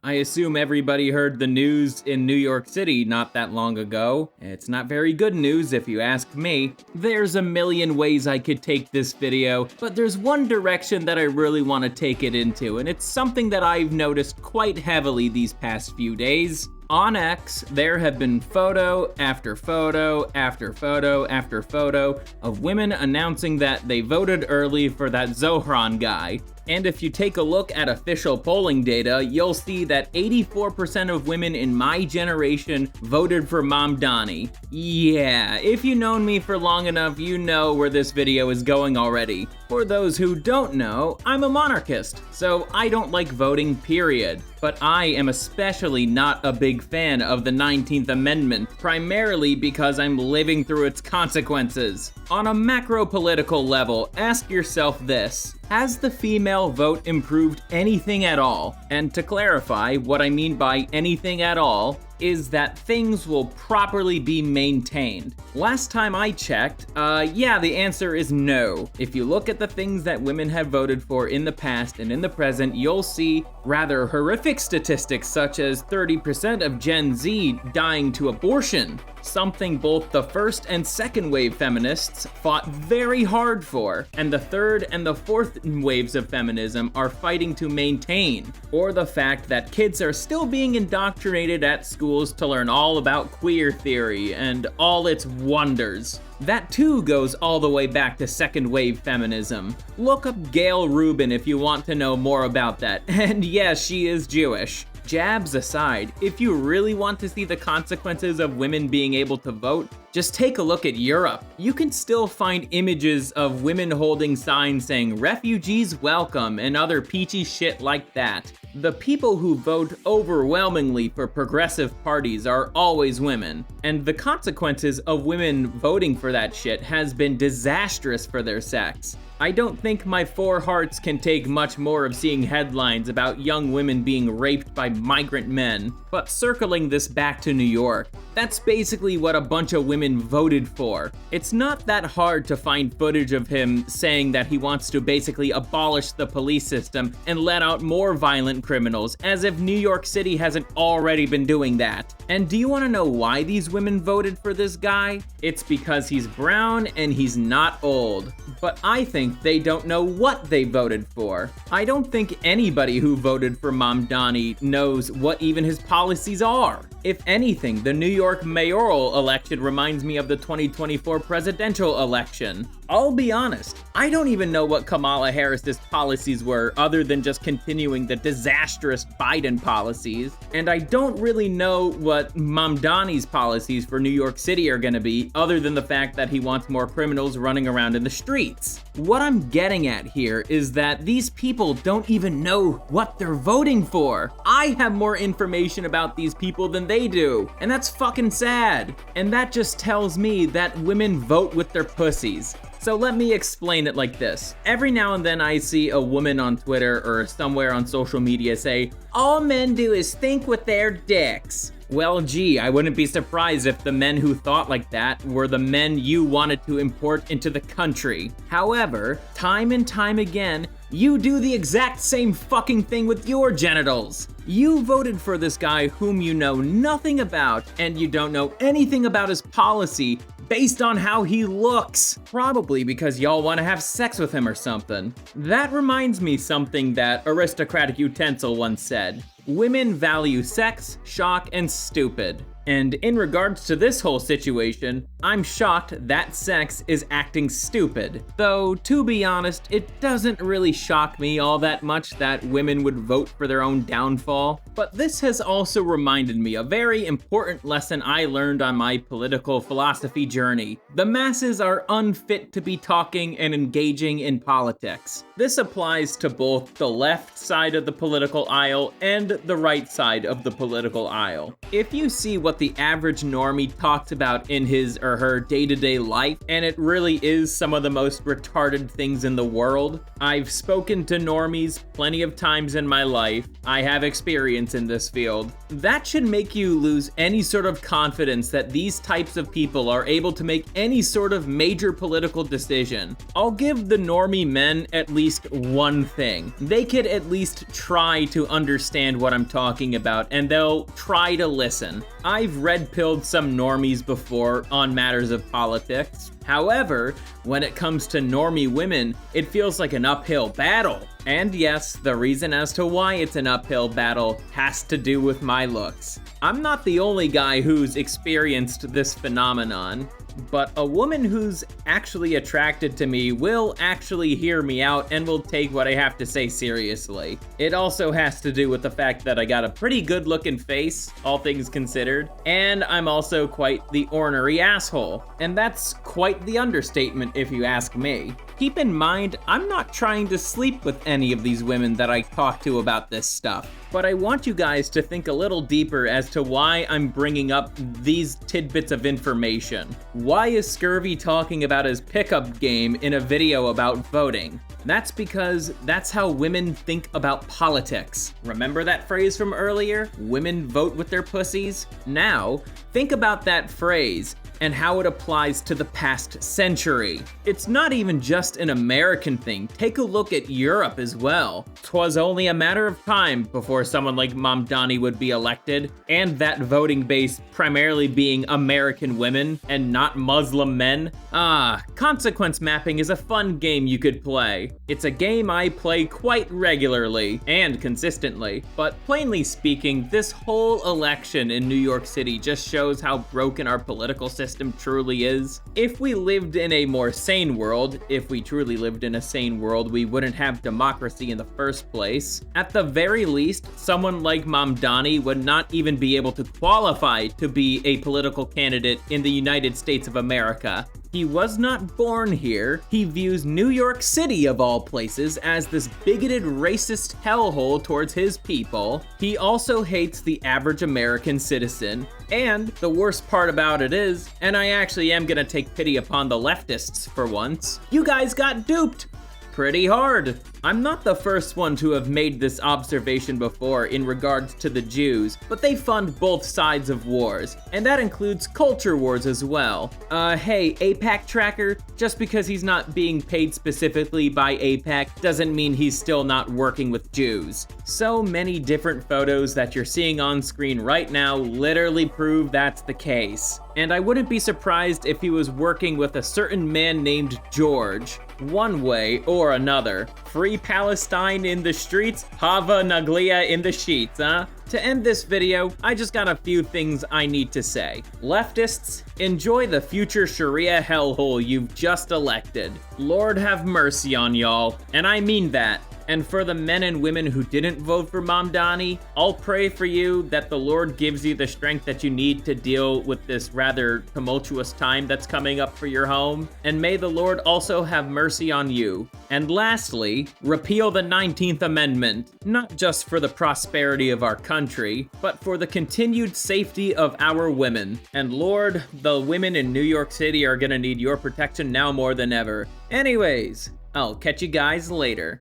I assume everybody heard the news in New York City not that long ago. It's not very good news if you ask me. There's a million ways I could take this video, but there's one direction that I really want to take it into, and it's something that I've noticed quite heavily these past few days. On X, there have been photo after photo after photo after photo of women announcing that they voted early for that Zohran guy. And if you take a look at official polling data, you'll see that 84% of women in my generation voted for Mamdani. Yeah, if you've known me for long enough, you know where this video is going already. For those who don't know, I'm a monarchist, so I don't like voting, period. But I am especially not a big fan of the 19th Amendment, primarily because I'm living through its consequences. On a macro-political level, ask yourself this: has the female vote improved anything at all? And to clarify, what I mean by anything at all is that things will properly be maintained. Last time I checked, yeah, the answer is no. If you look at the things that women have voted for in the past and in the present, you'll see rather horrific statistics such as 30% of Gen Z dying to abortion, something both the first and second wave feminists fought very hard for, and the third and the fourth waves of feminism are fighting to maintain, or the fact that kids are still being indoctrinated at schools to learn all about queer theory and all its wonders. That too goes all the way back to second wave feminism. Look up Gail Rubin if you want to know more about that, and yes, she is Jewish. Jabs aside, if you really want to see the consequences of women being able to vote, just take a look at Europe. You can still find images of women holding signs saying "refugees welcome" and other peachy shit like that. The people who vote overwhelmingly for progressive parties are always women, and the consequences of women voting for that shit has been disastrous for their sex. I don't think my four hearts can take much more of seeing headlines about young women being raped by migrant men. But circling this back to New York, that's basically what a bunch of women voted for. It's not that hard to find footage of him saying that he wants to basically abolish the police system and let out more violent criminals, as if New York City hasn't already been doing that. And do you want to know why these women voted for this guy? It's because he's brown and he's not old. But I think they don't know what they voted for. I don't think anybody who voted for Mamdani knows what even his policies are. If anything, the New York mayoral election reminds me of the 2024 presidential election. I'll be honest, I don't even know what Kamala Harris's policies were other than just continuing the disastrous Biden policies. And I don't really know what Mamdani's policies for New York City are gonna be other than the fact that he wants more criminals running around in the streets. What I'm getting at here is that these people don't even know what they're voting for. I have more information about these people than they do, and that's fucking sad. And that just tells me that women vote with their pussies. So let me explain it like this. Every now and then I see a woman on Twitter or somewhere on social media say, "All men do is think with their dicks." Well, gee, I wouldn't be surprised if the men who thought like that were the men you wanted to import into the country. However, time and time again, you do the exact same fucking thing with your genitals. You voted for this guy whom you know nothing about, and you don't know anything about his policy based on how he looks. Probably because y'all want to have sex with him or something. That reminds me something that Aristocratic Utensil once said. Women value sex, shock, and stupid. And in regards to this whole situation, I'm shocked that sex is acting stupid. Though, to be honest, it doesn't really shock me all that much that women would vote for their own downfall. But this has also reminded me a very important lesson I learned on my political philosophy journey. The masses are unfit to be talking and engaging in politics. This applies to both the left side of the political aisle and the right side of the political aisle. If you see what what the average normie talks about in his or her day-to-day life, and it really is some of the most retarded things in the world. I've spoken to normies plenty of times in my life. I have experience in this field. That should make you lose any sort of confidence that these types of people are able to make any sort of major political decision. I'll give the normie men at least one thing. They could at least try to understand what I'm talking about, and they'll try to listen. I've red-pilled some normies before on matters of politics. However, when it comes to normie women, it feels like an uphill battle. And yes, the reason as to why it's an uphill battle has to do with my looks. I'm not the only guy who's experienced this phenomenon, but a woman who's actually attracted to me will actually hear me out and will take what I have to say seriously. It also has to do with the fact that I got a pretty good looking face, all things considered, and I'm also quite the ornery asshole. And that's quite the understatement if you ask me. Keep in mind, I'm not trying to sleep with any of these women that I talk to about this stuff, but I want you guys to think a little deeper as to why I'm bringing up these tidbits of information. Why is Scurvy talking about his pickup game in a video about voting? That's because that's how women think about politics. Remember that phrase from earlier? Women vote with their pussies? Now, think about that phrase and how it applies to the past century. It's not even just an American thing. Take a look at Europe as well. 'Twas only a matter of time before someone like Mamdani would be elected, and that voting base primarily being American women and not Muslim men. Consequence mapping is a fun game you could play. It's a game I play quite regularly and consistently, but plainly speaking, this whole election in New York City just shows how broken our political system truly is. If we lived in a more sane world, if we truly lived in a sane world, we wouldn't have democracy in the first place. At the very least, someone like Mamdani would not even be able to qualify to be a political candidate in the United States of America. He was not born here. He views New York City, of all places, as this bigoted, racist hellhole towards his people. He also hates the average American citizen. And the worst part about it is, and I actually am gonna take pity upon the leftists for once, you guys got duped pretty hard. I'm not the first one to have made this observation before in regards to the Jews, but they fund both sides of wars, and that includes culture wars as well. Hey, AIPAC tracker, just because he's not being paid specifically by AIPAC doesn't mean he's still not working with Jews. So many different photos that you're seeing on screen right now literally prove that's the case. And I wouldn't be surprised if he was working with a certain man named George, one way or another. Free Palestine in the streets, Hava Naglia in the sheets, huh? To end this video, I just got a few things I need to say. Leftists, enjoy the future Sharia hellhole you've just elected. Lord have mercy on y'all, and I mean that. And for the men and women who didn't vote for Mamdani, I'll pray for you that the Lord gives you the strength that you need to deal with this rather tumultuous time that's coming up for your home. And may the Lord also have mercy on you. And lastly, repeal the 19th Amendment, not just for the prosperity of our country, but for the continued safety of our women. And Lord, the women in New York City are gonna need your protection now more than ever. Anyways, I'll catch you guys later.